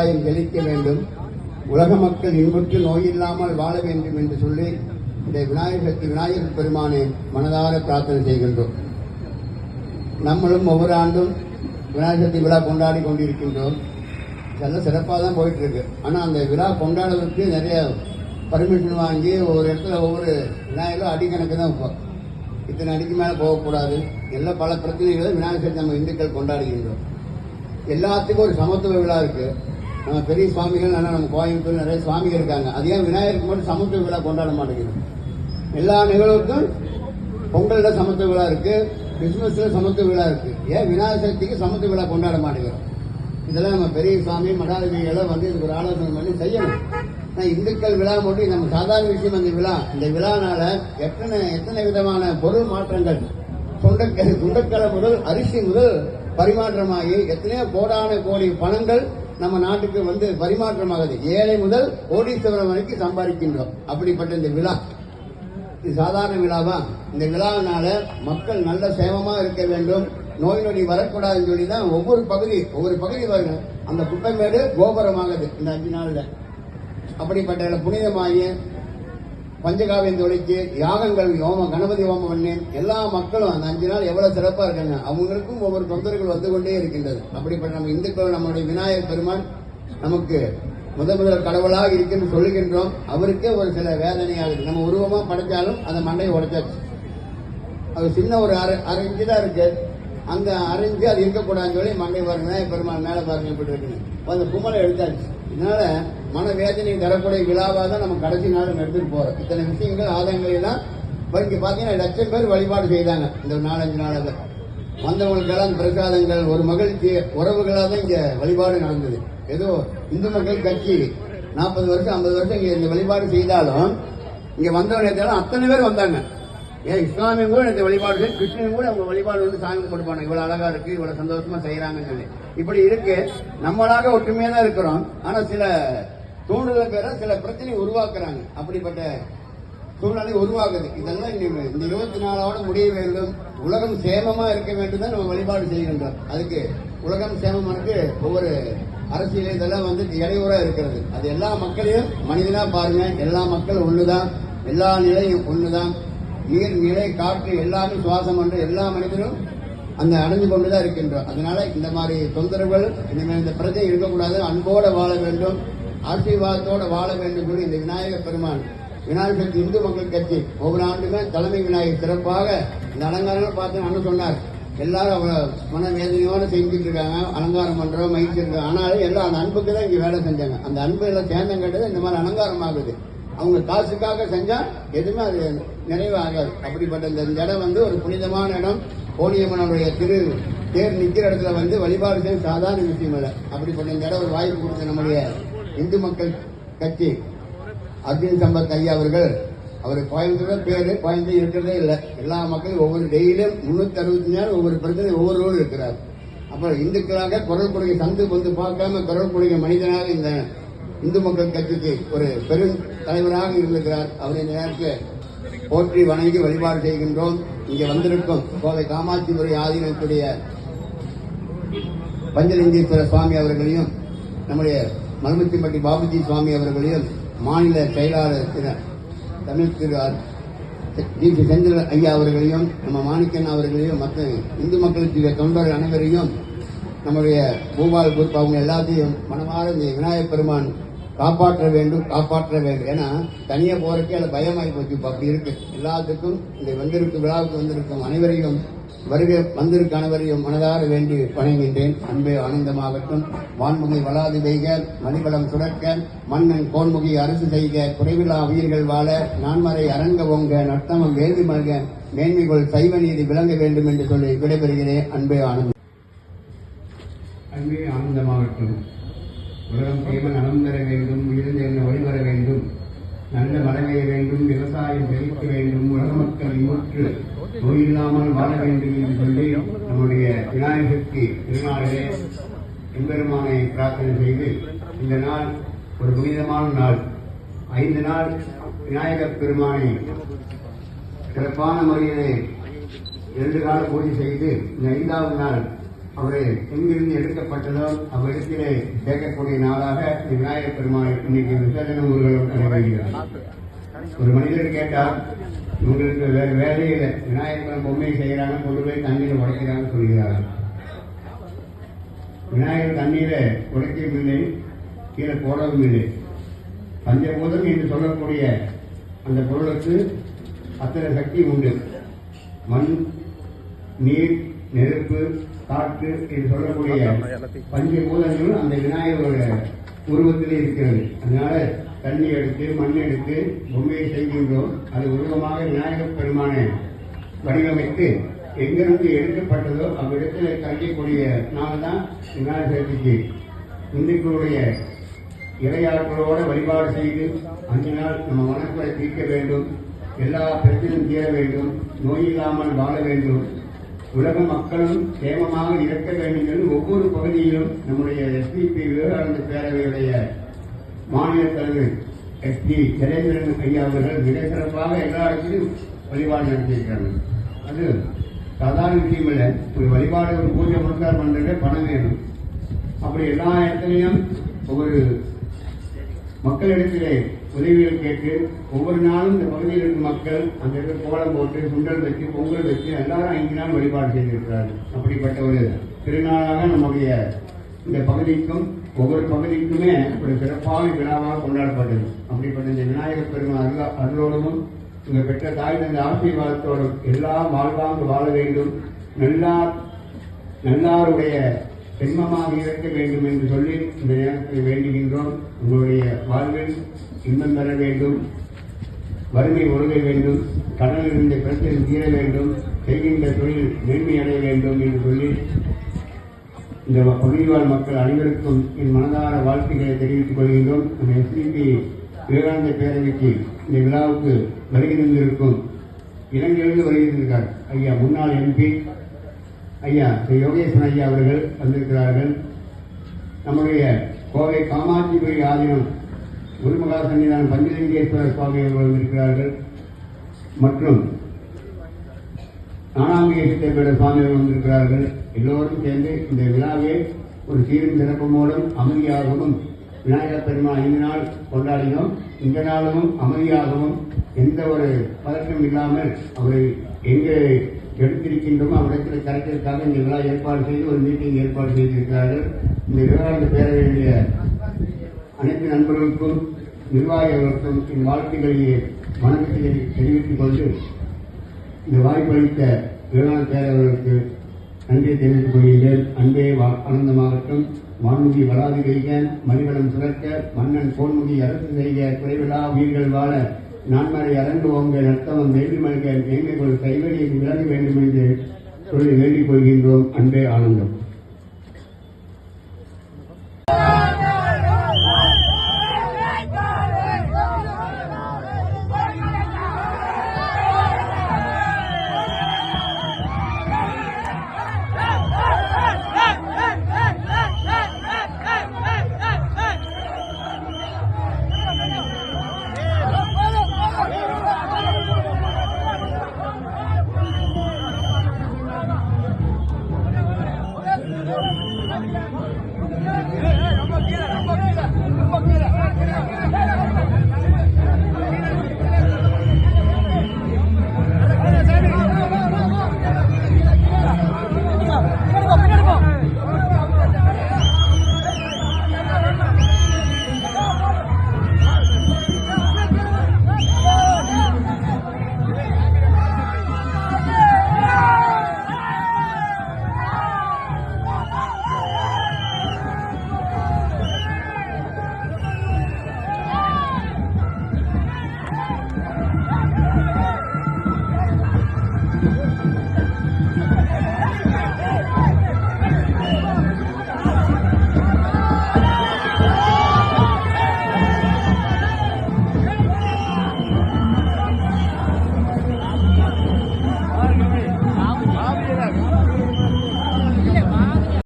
விவசாயம் செழிக்க வேண்டும், உலக மக்கள் இன்புற்று நோயில்லாமல் வாழ வேண்டும் என்று சொல்லி இந்த விநாயகர் பெருமானை மனதார பிரார்த்தனை செய்கின்றோம். நம்மளும் ஒவ்வொரு ஆண்டும் விநாயகர் சதுர்த்தி விழா கொண்டாடி கொண்டிருக்கின்றோம். இதெல்லாம் சிறப்பாக தான் போயிட்டு இருக்கு. ஆனால் அந்த விழா கொண்டாடுவதற்கு நிறைய பர்மிஷன் வாங்கி ஒவ்வொரு இடத்துல ஒவ்வொரு விநாயகரும் அடிக்கணக்கு தான் வைப்போம். இத்தனை அடிக்கு மேலே போகக்கூடாது. எல்லாம் பல பிரச்சனைகளை விநாயகர் சதுர்த்தி நம்ம இந்துக்கள் கொண்டாடுகின்றோம். எல்லாத்துக்கும் ஒரு சமத்துவ விழா இருக்கு. நம்ம பெரிய சுவாமிகள் நம்ம கோயம்புத்தூர் நிறைய சுவாமிகள் இருக்காங்க. அது ஏன் விநாயகருக்கு மட்டும் சமத்துவ விழா கொண்டாட மாட்டேங்கிறோம்? எல்லா நிகழ்வுக்கும் பொங்கல்ல சமத்துவ விழா இருக்கு, கிறிஸ்துமஸ்ல சமத்துவ விழா இருக்கு. ஏன் விநாயகர் சதுர்த்திக்கு சமத்துவ விழா கொண்டாட மாட்டேங்கிறோம்? இதெல்லாம் நம்ம பெரிய சுவாமி மடாதிபதிகளை இதுக்கு ஒரு ஆலோசனை பண்ணி செய்யணும். இந்துக்கள் விழா மட்டும் நம்ம சாதாரண விஷயம். அந்த விழா, இந்த விழானால எத்தனை விதமான பொருள் மாற்றங்கள், சுண்டக்கலை முதல் அரிசி முதல் பரிமாற்றமாகி எத்தனையோ கோடான கோடி பணங்கள் நம்ம நாட்டுக்கு பரிமாற்றமாகுது. ஏழை முதல் கோடீஸ்வரன் வரைக்கும் சம்பாதிக்கின்றோம். அப்படிப்பட்ட இந்த விழா இது சாதாரண விழாவா? இந்த விழாவினால மக்கள் நல்ல சேமமா இருக்க வேண்டும், நோய் நொடி வரக்கூடாதுன்னு சொல்லி தான் ஒவ்வொரு பகுதி வருங்க. அந்த குப்பைமேடு கோபுரமாகுது இந்த 5 நாள்ல. அப்படிப்பட்ட புனிதமாகி பஞ்சகாவியம் தொழிச்சு யாகங்கள் கணபதி ஹோமம் பண்ணி எல்லா மக்களும் அந்த 5 நாள் எவ்வளவு சிறப்பா இருக்காங்க. அவங்களுக்கும் ஒவ்வொரு தொந்தர்கள் வந்து கொண்டே இருக்கின்றது. அப்படிப்பட்ட நம்ம இந்துக்கள் நம்முடைய விநாயகர் பெருமான் நமக்கு முதல் கடவுளாக இருக்குன்னு சொல்லுகின்றோம். அவருக்கே ஒரு சில வேதனையாகுது. நம்ம உருவமா படைச்சாலும் அந்த மண்டையை உடைச்சாச்சு. அது சின்ன ஒரு அரை இன்ச்சு தான் இருக்கு. அந்த அரை இன்ச்சு அது இருக்கக்கூடாதுன்னு சொல்லி மண்டை பாருங்க, விநாயகர் பெருமான் மேல பாருங்க எப்படி இருக்குன்னு அந்த கும்மலை எடுத்தாச்சு. இதனால மனவேதனை தரக்கூடிய விழாவாக தான் நம்ம கடைசி நாள் எடுத்துட்டு போறோம். இத்தனை விஷயங்கள் ஆதாயங்கள் எல்லாம் இங்க பாத்தீங்கன்னா லட்சம் பேர் வழிபாடு செய்தாங்க இந்த 4-5 நாளாக. வந்தவங்களுக்கெல்லாம் பிரசாதங்கள், ஒரு மகிழ்ச்சி, உறவுகளாக தான் இங்க வழிபாடு நடந்தது. ஏதோ இந்து மக்கள் கட்சி 40 வருஷம் 50 வருஷம் இங்க இந்த வழிபாடு செய்தாலும் இங்க வந்தவங்க அத்தனை பேர் வந்தாங்க. ஏன் இஸ்லாமியம் கூட இந்த வழிபாடு, கிருஷ்ணன் கூட அவங்க வழிபாடு சாமி கொடுப்பாங்க. இவ்வளவு அழகா இருக்கு, இவ்வளவு சந்தோஷமா செய்யறாங்கன்னு சொல்லி. இப்படி இருக்கு. நம்மளாக ஒற்றுமையா தான் இருக்கிறோம். ஆனா சில தூண்டுதல் பேர சில பிரச்சனை உருவாக்குறாங்க. அப்படிப்பட்ட சூழ்நிலை உருவாக்குது. இதெல்லாம் இந்த 24 முடிய வேண்டும். உலகம் சேமமா இருக்க வேண்டும் தான் நம்ம வழிபாடு செய்கின்றோம். அதுக்கு உலகம் சேமமானது ஒவ்வொரு அரசியல் இதெல்லாம் இடையூறா இருக்கிறது. அது எல்லா மக்களையும் மனிதனா பாருங்க. எல்லா மக்களும் ஒண்ணுதான், எல்லா நிலையும் ஒண்ணுதான். நீர், நிலை, காற்று எல்லாமே சுவாசம் என்று எல்லா மனிதரும் அந்த அடைஞ்சு கொண்டுதான் இருக்கின்றோம். அதனால இந்த மாதிரி தொந்தரவுகள் இனிமேல் இந்த பிரச்சனை இருக்கக்கூடாது. அன்போட வாழ வேண்டும், ஆசீர்வாதத்தோட வாழ வேண்டும் சொல்லி இந்த விநாயகர் பெருமான் விநாயகர் சதுர்த்தி இந்து மக்கள் கட்சி ஒவ்வொரு ஆண்டுமே தலைமை விநாயகர் சிறப்பாக இந்த அலங்காரங்கள் பார்த்து அண்ணன் சொன்னார். எல்லாரும் அவங்க மன வேதனையோட செஞ்சுட்டு இருக்காங்க. அலங்காரம் பண்றோம், மகிழ்ச்சி இருக்காங்க. ஆனாலும் எல்லாம் அந்த அன்புக்கு தான் இங்க வேலை செஞ்சாங்க. அந்த அன்பு எல்லாம் சேர்ந்தம் கேட்டது இந்த மாதிரி அலங்காரம் ஆகுது. அவங்க காசுக்காக செஞ்சா எதுவுமே அது நிறைவு ஆகாது. அப்படிப்பட்ட இந்த இடம் ஒரு புனிதமான இடம். கோணியம்மனுடைய தேர் நிக்கிற இடத்துல வழிபாடு செய்ய சாதாரண விஷயம் இல்லை. அப்படிப்பட்ட இந்த இடம் ஒரு வாய்ப்பு கொடுத்த நம்முடைய இந்து மக்கள் கட்சி அர்ஜுன் சம்பத் ஐயா அவர்கள், அவர் கோயம்புத்தூர் பேரு, கோயம்புத்தூர் இருக்கிறதே இல்லை. எல்லா மக்களும் ஒவ்வொரு டெய்லியும் 365 நாள் ஒவ்வொரு பிரச்சனை ஒவ்வொரு ரோல் இருக்கிறார். அப்புறம் இந்துக்களாக குரல் கொடுக்க சந்து பார்க்காம குரல் கொடுக்க மனிதனாக இந்த இந்து மக்கள் கட்சிக்கு ஒரு பெரும் தலைவராக இருந்திருக்கிறார். அவரை இந்த நேரத்தில் போற்றி வணங்கி வழிபாடு செய்கின்றோம். இங்கே வந்திருக்கும் கோவை காமாட்சிபுரி ஆதீனத்துடைய பஞ்சலிங்கேஸ்வர சுவாமி அவர்களையும், நம்முடைய மல்முத்திப்பட்டி பாபுஜி சுவாமி அவர்களையும், மாநில செயலாளர் தமிழ் திரு ஜி செந்தில் ஐயா அவர்களையும், நம்ம மாணிக்கன் அவர்களையும், மற்ற இந்து மக்களுக்கு தொண்டர்கள் அனைவரையும், நம்முடைய பூபால் குரூப் அவங்க எல்லாத்தையும் மனமாற இந்த விநாயகர் பெருமான் காப்பாற்ற வேண்டும். ஏன்னா தனியா போறதுக்கு அது பயமாகி போச்சு. அப்படி இருக்கு. எல்லாத்துக்கும் இந்த விழாவுக்கு வந்திருக்கும் அனைவரையும் வந்திருக்க அனைவரையும் மனதார வேண்டி வணங்குகின்றேன். அன்பே ஆனந்தமாகட்டும். வான்முகி வளாது பெய்க, மணிபலம் சுடக்க, மன்னன் கோன்முகி அரசு செய்க, குறைவில்லா உயிர்கள் வாழ, நான்மறை அரங்க ஓங்க, நட்டமம் வேள்வி மல்க, மேன்மைகள் சைவ நீதி விளங்க வேண்டும் என்று சொல்லி விடைபெறுகிறேன். அன்பே ஆனந்தமாகட்டும். உலகம் சேம நலம் பெற வேண்டும், உயிர்ந்த வழிவர வேண்டும், நல்ல மழை பெய்ய வேண்டும், விவசாயம் செழிக்க வேண்டும், உலக மக்கள் இமுற்று நோயில்லாமல் வாழ வேண்டும் என்று சொல்லி நம்முடைய விநாயகர் சதுர்த்தி திருநாளிலே எம்பெருமானை பிரார்த்தனை செய்து இந்த நாள் ஒரு புனிதமான நாள். 5 நாள் விநாயகர் பெருமானை சிறப்பான முறையிலே 2 கால பூஜை செய்து இந்த 5வது நாள் அவர் எங்கிருந்து எடுக்கப்பட்டதோ அவ்விடத்திலே சேர்க்கக்கூடிய நாளாக இந்த விநாயகர் பெருமாள் இன்னைக்கு விசர்ஜன ஊர்வலம் நடைபெறுகிறது. ஒரு மனிதர் கேட்டால் இவங்களுக்கு வேறு வேலையில் விநாயகர் பொம்மை செய்கிறாங்க, கொண்டு போய் தண்ணீரை உடைக்கிறாங்க சொல்கிறார்கள். விநாயகர் தண்ணீரை உடைக்கவும் இல்லை, கீழே போடவும் இல்லை. பஞ்சபூதம் என்று சொல்லக்கூடிய அந்த பொருளுக்கு அத்தனை சக்தி உண்டு. மண், நீர், நெருப்பு, காற்று என்று சொல்லக்கூடிய பஞ்சபூதங்களும் அந்த விநாயகரோட உருவத்திலே இருக்கிறது. அதனால தண்ணி எடுத்து மண் எடுத்து பொம்மையை செய்கின்றோம். அது உருவமாக விநாயகர் பெருமானை வடிவமைத்து எங்கிருந்து எடுக்கப்பட்டதோ அவ்விடத்தில் கரைக்கக்கூடிய நாள் தான் விநாயகர் சதுர்த்தி. இந்துக்களுடைய இறையாற்றலோட வழிபாடு செய்து 5 நாள் நம்ம மனக்குறை தீர்க்க வேண்டும், எல்லா பிரச்சனையும் தீர வேண்டும், நோய் இல்லாமல் வாழ வேண்டும், உலக மக்களும் சேமமாக இருக்க வேண்டும் என்று ஒவ்வொரு பகுதியிலும் நம்முடைய எஸ்பிபி விவேகானந்த பேரவையுடைய மாநில தலைவர் எஸ்பி ஜெயேந்திரன் ஐயா அவர்கள் மிக சிறப்பாக எல்லா இடத்திலும் வழிபாடு நடத்தியிருக்கிறார்கள். அது சாதாரண விஷயம் இல்லை. ஒரு வழிபாடு ஒரு பூஜை புனஸ்காரம் பண்றதுல பணம் வேணும். அப்படி எல்லா இடத்துலையும் ஒவ்வொரு மக்களிடத்திலே உதவிகள் கேட்டு ஒவ்வொரு நாளும் இந்த பகுதியில் இருக்கும் மக்கள் அந்த இடத்துல கோலம் போட்டு சுண்டல் வச்சு பொங்கல் வச்சு எல்லாரும் 5 நாள் வழிபாடு செய்திருக்கிறார்கள். அப்படிப்பட்ட ஒரு திருநாளாக நம்முடைய இந்த பகுதிக்கும் ஒவ்வொரு பகுதிக்குமே ஒரு சிறப்பான விழாவாக கொண்டாடப்பட்டது. அப்படிப்பட்ட இந்த விநாயகர் பெருமாள் அருளோடும் இங்க பெற்ற தாய் தந்த ஆசீர்வாதத்தோடும் எல்லாம் வாழ்வாங்கு வாழ வேண்டும், நல்லாருடைய சென்மமாக இருக்க வேண்டும் என்று சொல்லி இந்த நேரத்தில் வேண்டுகின்றோம். உங்களுடைய வாழ்வில் இன்பம் பெற வேண்டும், வறுமை ஒழுக வேண்டும், கடனில் இருந்த பிரச்சனை தீர வேண்டும், செய்கின்ற தொழில் மேன்மை அடைய வேண்டும் என்று சொல்லி இந்த பகுதிவாழ் மக்கள் அனைவருக்கும் என் மனதார வாழ்த்துக்களை தெரிவித்துக் கொள்கின்றோம். நம்ம எஸ்பிபி விவேகானந்த பேரவைக்கு இந்த விழாவுக்கு வருகை தந்திருக்கும் இலங்கையிலிருந்து வருகை தந்திருக்கார் ஐயா முன்னாள் MP ஐயா யோகேஸ்வரன் ஐயா அவர்கள் வந்திருக்கிறார்கள். நம்முடைய கோவை காமாட்சிபுரி ஆதீனம் குருமகா சன்னிதானம் பஞ்சலிங்கேஸ்வரர் சுவாமி அவர்கள் வந்திருக்கிறார்கள். மற்றும் ஞானாம்பிகை சித்தப்பேட சுவாமி அவர்கள் வந்திருக்கிறார்கள். எல்லோரும் சேர்ந்து இந்த விழாவை ஒரு சீரும் சிறப்புமோடும் அமைதியாகவும் விநாயகர் பெருமாள் 5 நாள் கொண்டாடினோம். இந்த நாளும் அமைதியாகவும் எந்த ஒரு பதற்றம் இல்லாமல் அவரை எங்கே எடுத்திருக்கின்றோமோ அவ்விடத்தில் கரைக்கிறதுக்காக இந்த விழா ஏற்பாடு செய்து ஒரு மீட்டிங் ஏற்பாடு செய்திருக்கிறார்கள். இந்த விவகாரத்தை பேரவையுடைய அனைத்து நண்பர்களுக்கும் நிர்வாகிகளுக்கும் என் வாழ்த்துக்களை வணக்கத்தை தெரிவித்துக் கொண்டு இந்த வாய்ப்பளித்த விவகார பேரவர்களுக்கு நன்றியை தெரிவித்துக் கொள்கிறேன். அன்பே ஆனந்தமாகட்டும், வான்முடி வளாது பெய்க, மணிவளம் சுரக்க, மன்னன் கோன்முடி அரசு செய்க, குறைவிலா உயிர்கள் வாழ, நான்மறை அரண்டு ஓங்க, நர்த்தவம் வேண்டி மல்க, மேன்மைகள் கைவழியை விளங்க வேண்டும் என்று சொல்லி வேண்டிக் கொள்கின்றோம். அன்பே ஆனந்தம்.